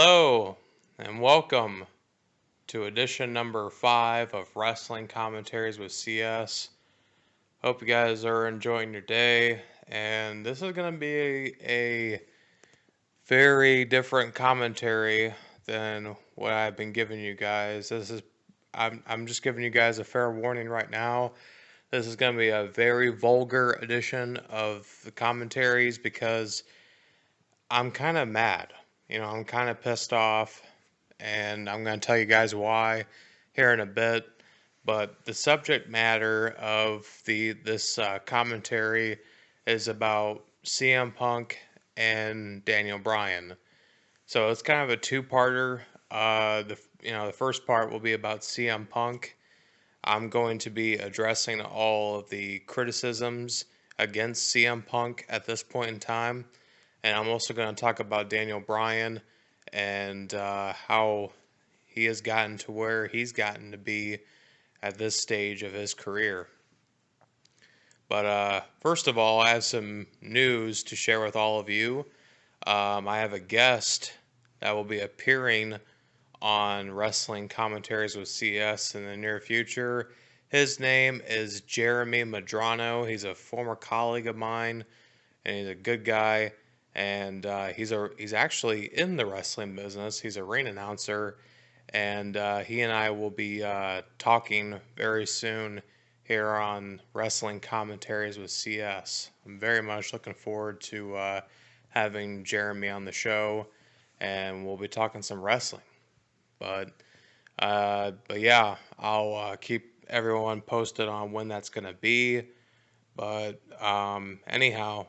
Hello, and welcome to edition number 5 of Wrestling Commentaries with CS. Hope you guys are enjoying your day, and this is going to be a very different commentary than what I've been giving you guys. I'm just giving you guys a fair warning right now. This is going to be a very vulgar edition of the commentaries because I'm kind of mad. I'm kind of pissed off, and I'm going to tell you guys why here in a bit. But the subject matter of this commentary is about CM Punk and Daniel Bryan. So it's kind of a two-parter. The first part will be about CM Punk. I'm going to be addressing all of the criticisms against CM Punk at this point in time. And I'm also going to talk about Daniel Bryan and how he has gotten to where he's gotten to be at this stage of his career. But first of all, I have some news to share with all of you. I have a guest that will be appearing on Wrestling Commentaries with CS in the near future. His name is Jeremy Madrano. He's a former colleague of mine, and he's a good guy. And he's actually in the wrestling business. He's a ring announcer, and he and I will be talking very soon here on Wrestling Commentaries with CS. I'm very much looking forward to having Jeremy on the show, and we'll be talking some wrestling. But yeah, I'll keep everyone posted on when that's gonna be. But anyhow,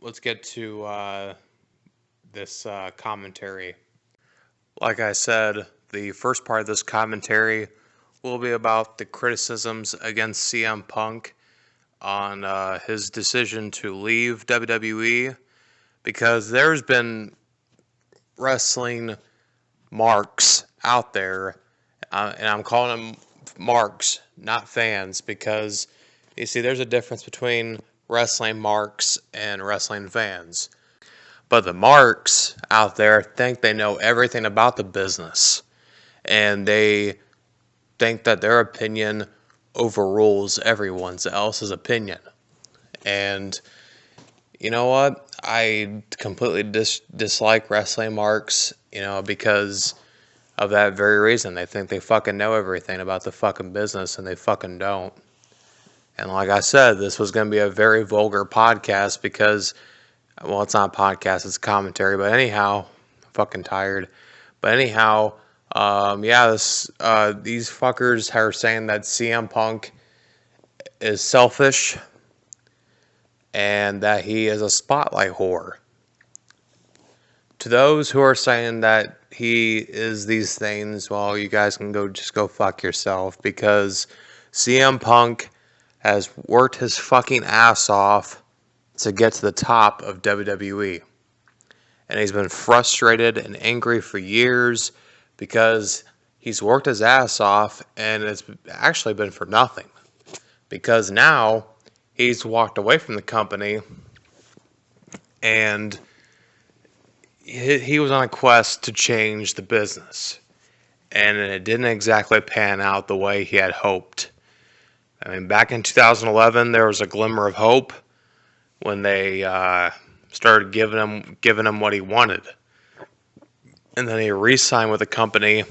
let's get to this commentary. Like I said, the first part of this commentary will be about the criticisms against CM Punk on his decision to leave WWE, because there's been wrestling marks out there, and I'm calling them marks, not fans, because you see, there's a difference between wrestling marks and wrestling fans. But the marks out there think they know everything about the business, and they think that their opinion overrules everyone else's opinion. And you know what? I completely dislike wrestling marks, because of that very reason. They think they fucking know everything about the fucking business, and they fucking don't. And like I said, this was going to be a very vulgar podcast because, well, it's not a podcast, it's a commentary. But anyhow, I'm fucking tired. But anyhow, these fuckers are saying that CM Punk is selfish and that he is a spotlight whore. To those who are saying that he is these things, well, you guys can go fuck yourself, because CM Punk has worked his fucking ass off to get to the top of WWE. And he's been frustrated and angry for years because he's worked his ass off, and it's actually been for nothing. Because now he's walked away from the company, and he was on a quest to change the business. And it didn't exactly pan out the way he had hoped. I mean, back in 2011, there was a glimmer of hope when they started giving him what he wanted. And then he re-signed with the company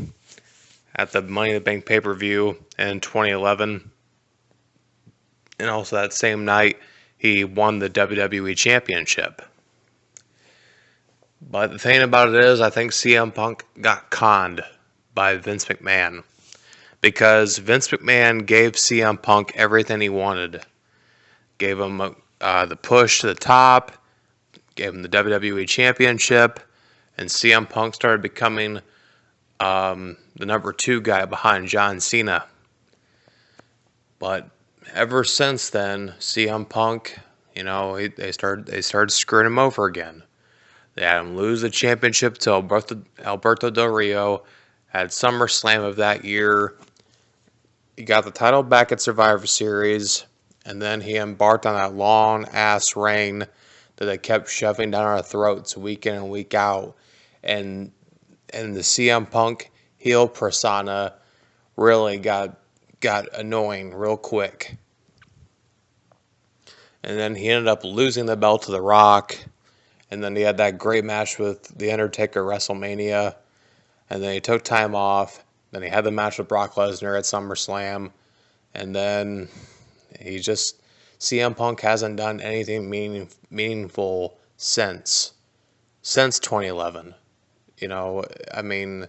at the Money in the Bank pay-per-view in 2011. And also that same night, he won the WWE Championship. But the thing about it is, I think CM Punk got conned by Vince McMahon. Because Vince McMahon gave CM Punk everything he wanted. Gave him the push to the top, gave him the WWE Championship, and CM Punk started becoming the number 2 guy behind John Cena. But ever since then, CM Punk, they started screwing him over again. They had him lose the championship to Alberto Del Rio at SummerSlam of that year. He got the title back at Survivor Series, and then he embarked on that long-ass reign that they kept shoving down our throats week in and week out. And and the CM Punk heel persona really got annoying real quick. And then he ended up losing the belt to The Rock. And then he had that great match with The Undertaker at WrestleMania. And then he took time off. Then he had the match with Brock Lesnar at SummerSlam. And then CM Punk hasn't done anything meaningful since 2011. You know, I mean,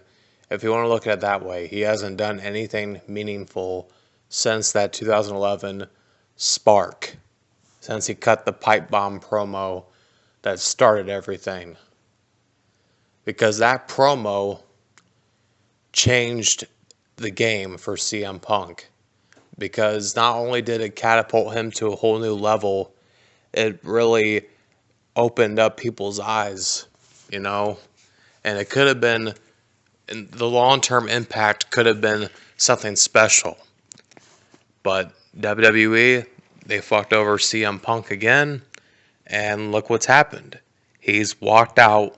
if you want to look at it that way, he hasn't done anything meaningful since that 2011 spark. Since he cut the pipe bomb promo that started everything. Because that promo changed the game for CM Punk. Because not only did it catapult him to a whole new level, it really opened up people's eyes, you know? And it could have been, and the long-term impact could have been something special. But WWE, they fucked over CM Punk again, and look what's happened. He's walked out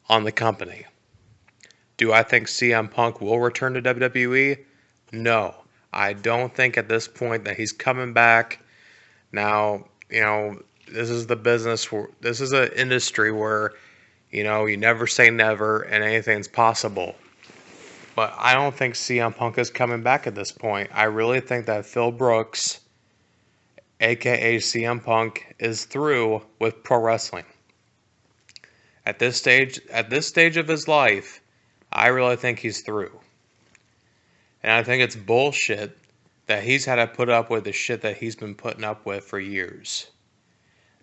on the company. Do I think CM Punk will return to WWE? No. I don't think at this point that he's coming back. Now, you know, this is the business, this is an industry where, you know, you never say never and anything's possible. But I don't think CM Punk is coming back at this point. I really think that Phil Brooks, aka CM Punk, is through with pro wrestling. At this stage of his life, I really think he's through. And I think it's bullshit that he's had to put up with the shit that he's been putting up with for years.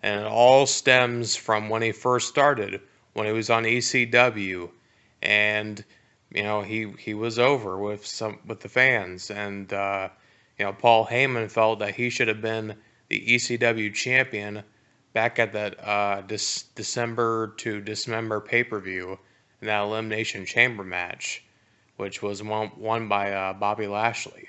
And it all stems from when he first started, when he was on ECW, and you know he was over with the fans, and you know, Paul Heyman felt that he should have been the ECW champion back at that December to Dismember pay-per-view in that Elimination Chamber match, which was won by Bobby Lashley.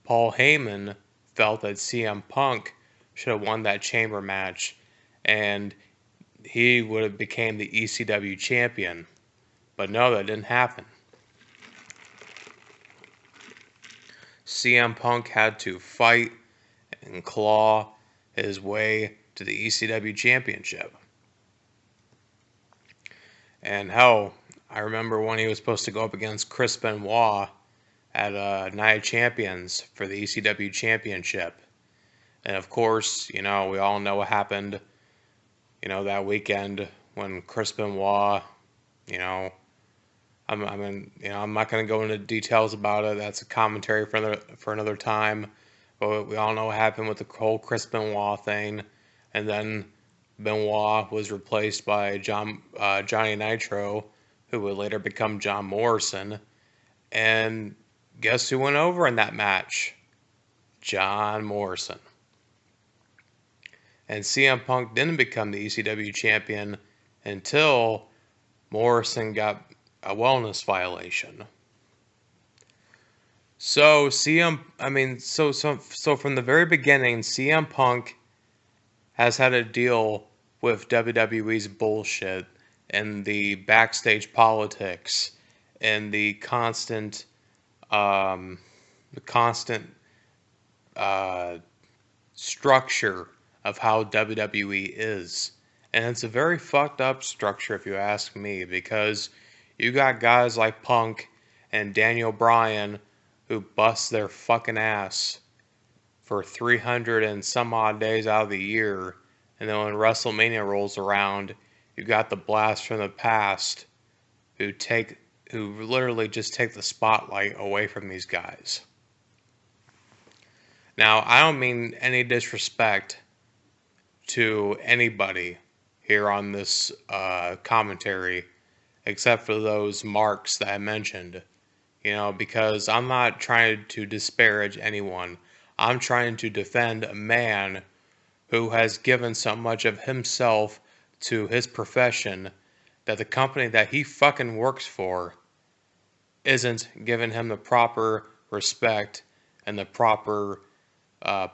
Paul Heyman felt that CM Punk should have won that Chamber match, and he would have became the ECW champion. But no, that didn't happen. CM Punk had to fight and claw his way to the ECW championship. And hell, I remember when he was supposed to go up against Chris Benoit at Night of Champions for the ECW championship. And of course, you know, we all know what happened, you know, that weekend when Chris Benoit, you know, I'm not going to go into details about it. That's a commentary for another time. But we all know what happened with the whole Chris Benoit thing. And then Benoit was replaced by Johnny Nitro, who would later become John Morrison. And guess who went over in that match? John Morrison. And CM Punk didn't become the ECW champion until Morrison got a wellness violation. So so from the very beginning, CM Punk has had to deal with WWE's bullshit and the backstage politics and the constant structure of how WWE is. And it's a very fucked up structure if you ask me, because you got guys like Punk and Daniel Bryan who bust their fucking ass for 300 and some odd days out of the year, and then when WrestleMania rolls around, you got the blast from the past who literally just take the spotlight away from these guys. Now, I don't mean any disrespect to anybody here on this commentary, except for those marks that I mentioned, you know, because I'm not trying to disparage anyone. I'm trying to defend a man who has given so much of himself to his profession that the company that he fucking works for isn't giving him the proper respect and the proper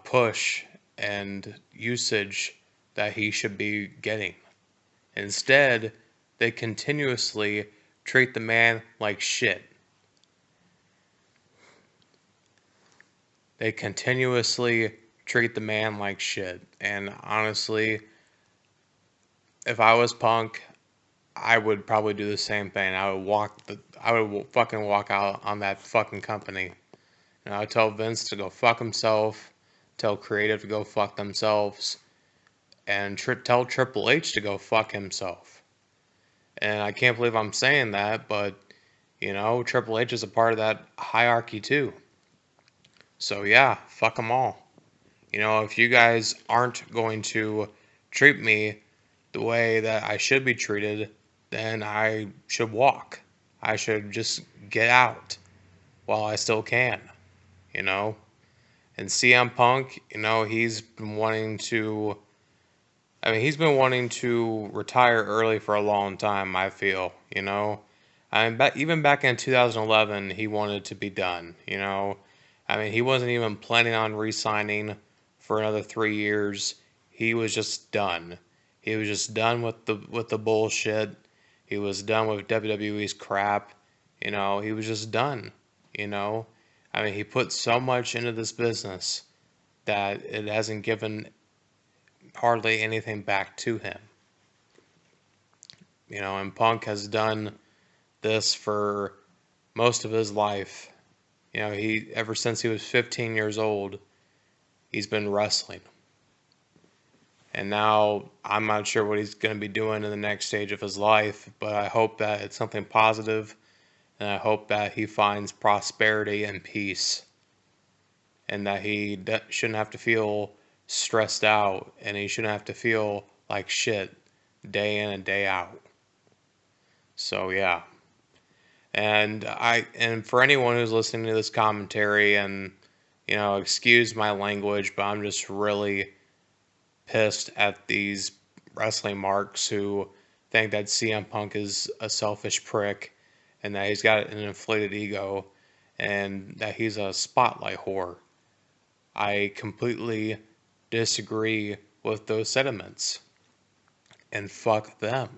push and usage that he should be getting. Instead, they continuously treat the man like shit. They continuously treat the man like shit. And honestly, if I was Punk, I would probably do the same thing. I would fucking walk out on that fucking company. And I would tell Vince to go fuck himself, tell Creative to go fuck themselves, and tell Triple H to go fuck himself. And I can't believe I'm saying that, but, Triple H is a part of that hierarchy too. So yeah, fuck them all. If you guys aren't going to treat me the way that I should be treated, then I should walk. I should just get out while I still can, you know? And CM Punk, he's been wanting to. He's been wanting to retire early for a long time, I feel, even back in 2011, he wanted to be done, he wasn't even planning on re-signing for another 3 years. He was just done. He was just done with the bullshit. He was done with WWE's crap. He was just done, he put so much into this business that it hasn't given hardly anything back to him. And Punk has done this for most of his life. He ever since he was 15 years old, he's been wrestling. And now I'm not sure what he's going to be doing in the next stage of his life, but I hope that it's something positive, and I hope that he finds prosperity and peace, and that he shouldn't have to feel stressed out, and he shouldn't have to feel like shit day in and day out. So yeah. And for anyone who's listening to this commentary, and excuse my language, but I'm just really pissed at these wrestling marks who think that CM Punk is a selfish prick, and that he's got an inflated ego, and that he's a spotlight whore. I completely disagree with those sentiments, and fuck them.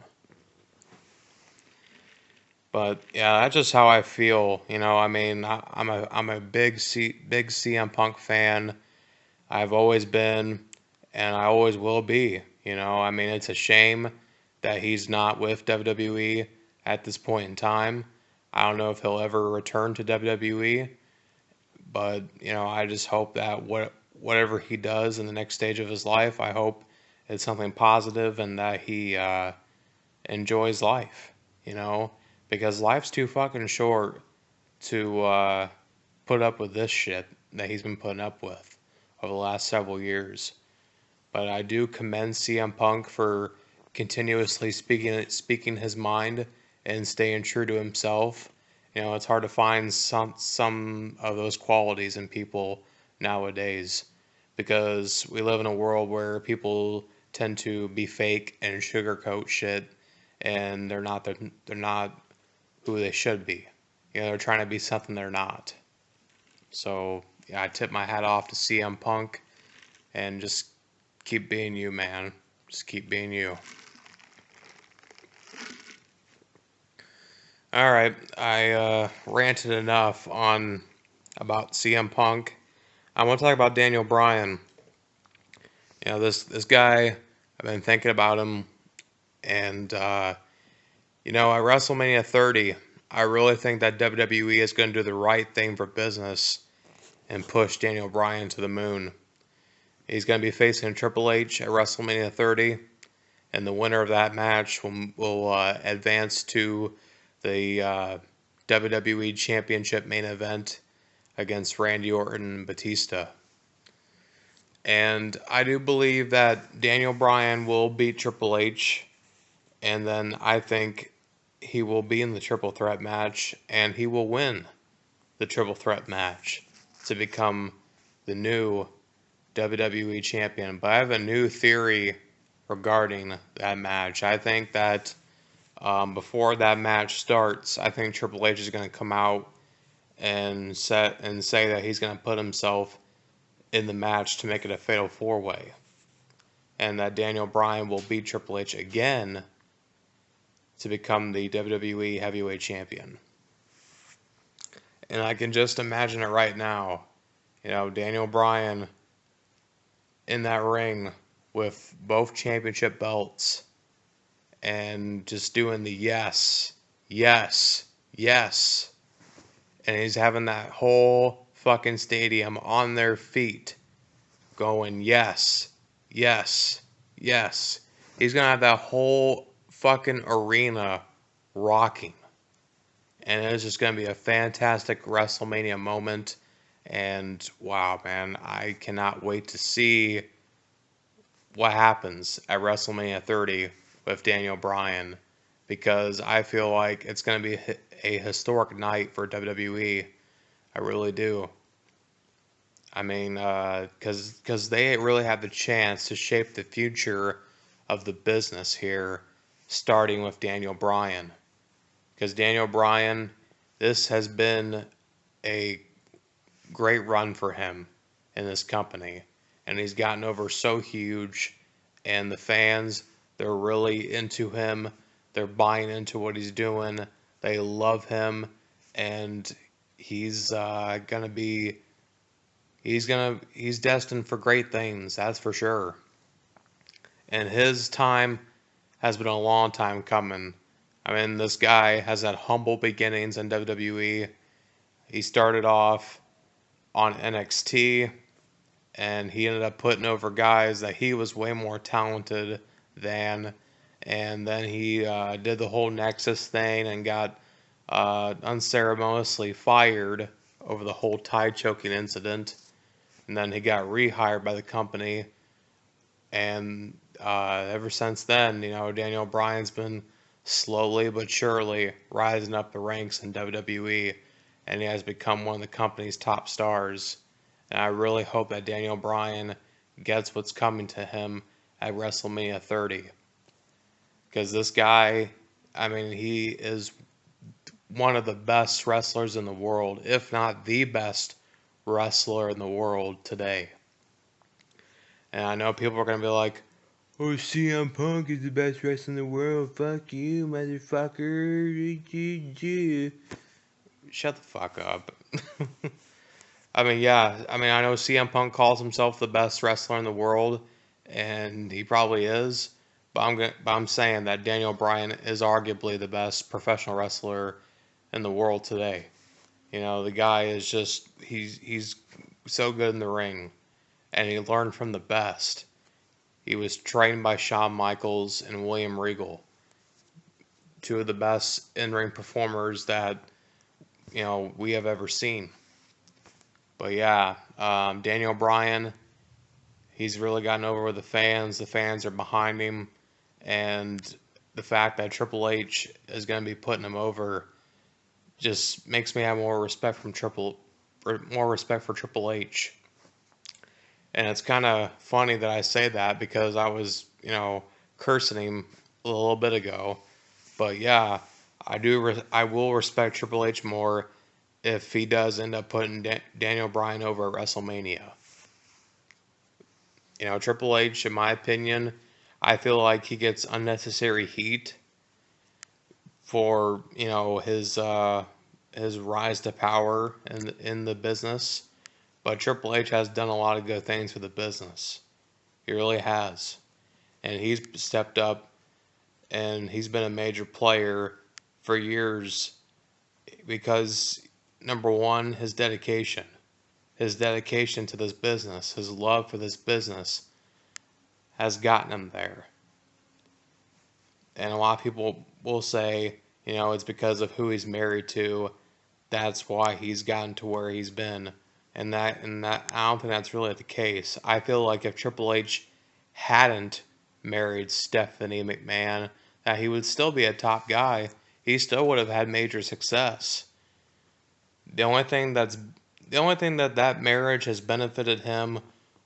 But yeah, that's just how I feel. I'm a big CM Punk fan. I've always been, and I always will be. It's a shame that he's not with WWE at this point in time. I don't know if he'll ever return to WWE, but I just hope that whatever he does in the next stage of his life, I hope it's something positive and that he enjoys life. Because life's too fucking short to put up with this shit that he's been putting up with over the last several years. But I do commend CM Punk for continuously speaking his mind and staying true to himself. It's hard to find some of those qualities in people nowadays, because we live in a world where people tend to be fake and sugarcoat shit, and they're not who they should be. They're trying to be something they're not. So yeah, I tip my hat off to CM Punk, and just keep being you, man. Just keep being you. All right, I ranted enough about CM Punk. I want to talk about Daniel Bryan. This guy, I've been thinking about him, and at WrestleMania 30, I really think that WWE is going to do the right thing for business and push Daniel Bryan to the moon. He's going to be facing Triple H at WrestleMania 30, and the winner of that match will advance to the WWE Championship main event against Randy Orton and Batista. And I do believe that Daniel Bryan will beat Triple H, and then I think he will be in the triple threat match, and he will win the triple threat match to become the new WWE champion. But I have a new theory regarding that match. I think that before that match starts, I think Triple H is going to come out and say that he's going to put himself in the match to make it a fatal 4-way, and that Daniel Bryan will beat Triple H again to become the WWE Heavyweight Champion. And I can just imagine it right now. You know, Daniel Bryan in that ring with both championship belts and just doing the yes, yes, yes. And he's having that whole fucking stadium on their feet going yes, yes, yes. He's going to have that whole fucking arena rocking. And it's just going to be a fantastic WrestleMania moment. And wow, man, I cannot wait to see what happens at WrestleMania 30 with Daniel Bryan, because I feel like it's going to be a historic night for WWE. I really do. I mean, because they really have the chance to shape the future of the business here, starting with Daniel Bryan. Because Daniel Bryan, this has been a great run for him in this company. And he's gotten over so huge. And the fans, they're really into him. They're buying into what he's doing. They love him. And he's he's destined for great things, that's for sure. And his time has been a long time coming. I mean, this guy has had humble beginnings in WWE. He started off on NXT, and he ended up putting over guys that he was way more talented than. And then he did the whole Nexus thing and got unceremoniously fired over the whole tie choking incident. And then he got rehired by the company. And ever since then, you know, Daniel Bryan's been slowly but surely rising up the ranks in WWE, and he has become one of the company's top stars. And I really hope that Daniel Bryan gets what's coming to him at WrestleMania 30. Because this guy, I mean, he is one of the best wrestlers in the world, if not the best wrestler in the world today. And I know people are going to be like, oh, CM Punk is the best wrestler in the world. Fuck you, motherfucker. Shut the fuck up. I mean, yeah. I mean, I know CM Punk calls himself the best wrestler in the world, and he probably is. But I'm saying that Daniel Bryan is arguably the best professional wrestler in the world today. You know, the guy is just he's so good in the ring, and he learned from the best. He was trained by Shawn Michaels and William Regal, two of the best in-ring performers that, you know, we have ever seen. But yeah, Daniel Bryan, he's really gotten over with the fans. The fans are behind him, and the fact that Triple H is going to be putting him over just makes me have more respect for Triple H. And it's kind of funny that I say that because I was, you know, cursing him a little bit ago. But yeah, I will respect Triple H more if he does end up putting Daniel Bryan over at WrestleMania. You know, Triple H, in my opinion, I feel like he gets unnecessary heat for, you know, his rise to power in the business. But Triple H has done a lot of good things for the business. He really has. And he's stepped up, and he's been a major player for years because, number one, his dedication. His dedication to this business, his love for this business has gotten him there. And a lot of people will say, you know, it's because of who he's married to. That's why he's gotten to where he's been. And that I don't think that's really the case. I feel like if Triple H hadn't married Stephanie McMahon, that he would still be a top guy. He still would have had major success. The only thing that marriage has benefited him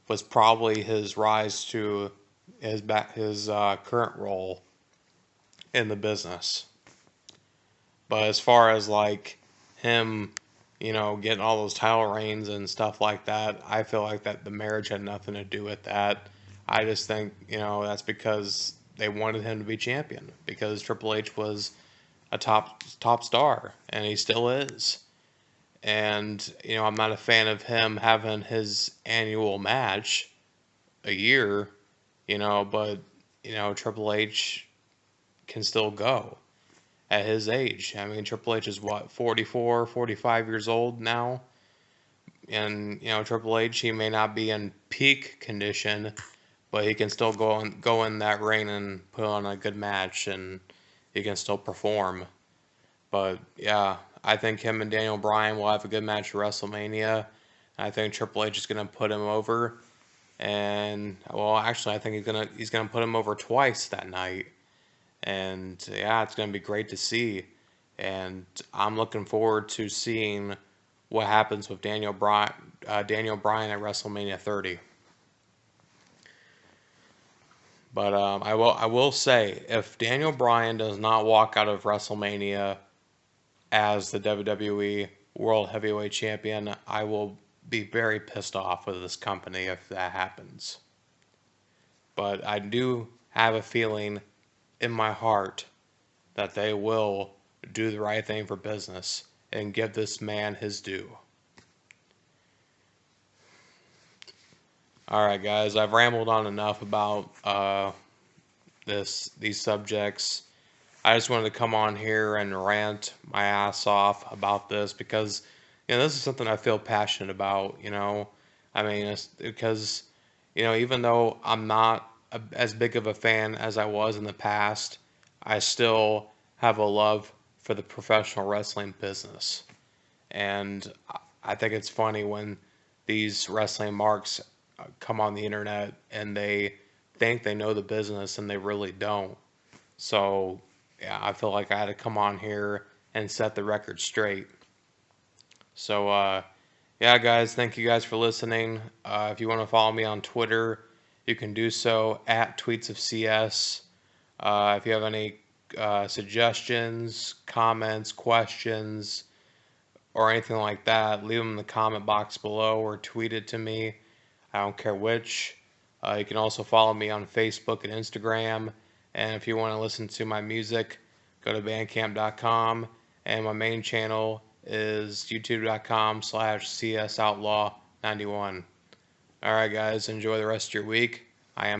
was probably his rise to his current role in the business. But as far as like him, you know, getting all those title reigns and stuff like that, I feel like that the marriage had nothing to do with that. I just think, you know, that's because they wanted him to be champion because Triple H was a top star, and he still is. And I'm not a fan of him having his annual match a year, but Triple H can still go at his age. I mean, Triple H is what, 44, 45 years old now? And Triple H, he may not be in peak condition, but he can still go in that ring and put on a good match, and he can still perform. But yeah, I think him and Daniel Bryan will have a good match at WrestleMania. I think Triple H is going to put him over, and well, actually, I think he's gonna put him over twice that night. And yeah, it's going to be great to see. And I'm looking forward to seeing what happens with Daniel Bryan at WrestleMania 30. But I will say, if Daniel Bryan does not walk out of WrestleMania as the WWE World Heavyweight Champion, I will be very pissed off with this company if that happens. But I do have a feeling in my heart that they will do the right thing for business and give this man his due. All right, guys, I've rambled on enough about these subjects. I just wanted to come on here and rant my ass off about this because this is something I feel passionate about. I mean, it's because even though I'm not as big of a fan as I was in the past, I still have a love for the professional wrestling business. And I think it's funny when these wrestling marks come on the internet and they think they know the business and they really don't. So, yeah, I feel like I had to come on here and set the record straight. So, yeah, guys, thank you guys for listening. If you want to follow me on Twitter, you can do so at Tweets of CS. If you have any suggestions, comments, questions, or anything like that, leave them in the comment box below or tweet it to me. I don't care which. You can also follow me on Facebook and Instagram. And if you want to listen to my music, go to bandcamp.com. And my main channel is youtube.com/CSOutlaw91. All right, guys, enjoy the rest of your week. I am